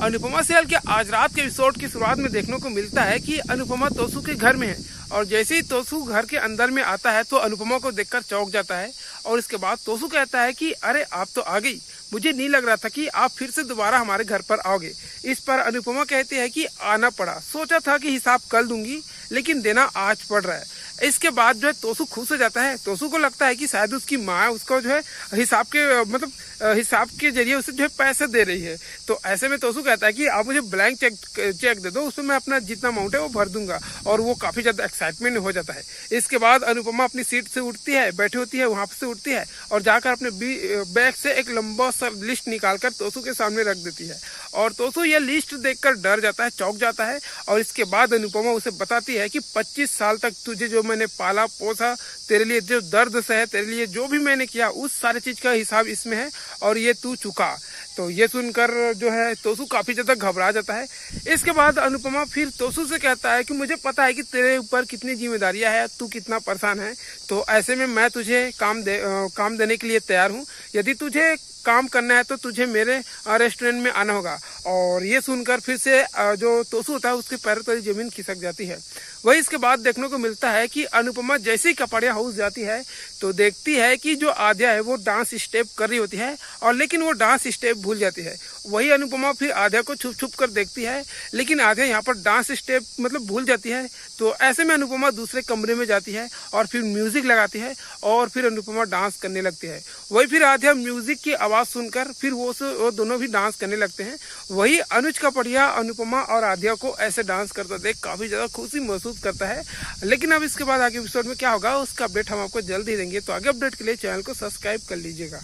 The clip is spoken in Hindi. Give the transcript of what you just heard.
अनुपमा सीरियल के आज रात के एपिसोड की शुरुआत में देखने को मिलता है कि अनुपमा तोसू के घर में है और जैसे ही तोसू घर के अंदर में आता है तो अनुपमा को देखकर चौंक जाता है और इसके बाद तोसू कहता है कि अरे आप तो आ गई, मुझे नहीं लग रहा था कि आप फिर से दोबारा हमारे घर पर आओगे। इस पर अनुपमा कहती है कि आना पड़ा, सोचा था कि हिसाब कल दूंगी लेकिन देना आज पड़ रहा है। इसके बाद जो है तोसू खुश हो जाता है। तोसू को लगता है कि शायद उसकी माँ उसको जो है हिसाब के जरिए उसे जो है पैसे दे रही है। तो ऐसे में तोसू कहता है कि आप मुझे ब्लैंक चेक दे दो, उसमें मैं अपना जितना अमाउंट है वो भर दूंगा। और वो काफी ज्यादा एक्साइटमेंट हो जाता है। इसके बाद अनुपमा अपनी सीट से उठती है, बैठी होती है, वहां से उठती है और जाकर अपने बैग से एक लंबा सा लिस्ट निकालकर तोसू के सामने रख देती है। और तोसू यह लिस्ट देखकर डर जाता है, चौंक जाता है। और इसके बाद अनुपमा उसे बताती है कि 25 साल तक तुझे जो मैंने पाला पोसा, तेरे लिए जो दर्द सहे, तेरे लिए जो भी मैंने किया, उस सारी चीज का हिसाब इसमें है और ये तू चुका। तो ये सुनकर जो है तोसू काफी ज्यादा घबरा जाता है। इसके बाद अनुपमा फिर तोसू से कहता है कि मुझे पता है कि तेरे ऊपर कितनी जिम्मेदारियां है, तू कितना परेशान है, तो ऐसे में मैं तुझे काम देने के लिए तैयार हूँ। यदि तुझे काम करना है तो तुझे मेरे रेस्टोरेंट में आना होगा। और ये सुनकर फिर से जो तोसू होता है उसके पैरों तले जमीन खिसक जाती है। वही इसके बाद देखने को मिलता है कि अनुपमा जैसे ही कपड़िया हाउस जाती है तो देखती है कि जो आद्या है वो डांस स्टेप कर रही होती है और लेकिन वो डांस स्टेप भूल जाती है। वही अनुपमा फिर आद्या को छुप छुप कर देखती है लेकिन आद्या यहाँ पर डांस स्टेप भूल जाती है। तो ऐसे में अनुपमा दूसरे कमरे में जाती है और फिर म्यूजिक लगाती है और फिर अनुपमा डांस करने लगती है। वही फिर आद्या म्यूजिक की आवाज सुनकर फिर वो दोनों भी डांस करने लगते हैं। वही अनुज कपड़िया अनुपमा और आद्या को ऐसे डांस करता देख काफी ज्यादा खुशी महसूस करता है। लेकिन अब इसके बाद आगे एपिसोड में क्या होगा उसका अपडेट हम आपको जल्द ही देंगे। तो आगे अपडेट के लिए चैनल को सब्सक्राइब कर लीजिएगा।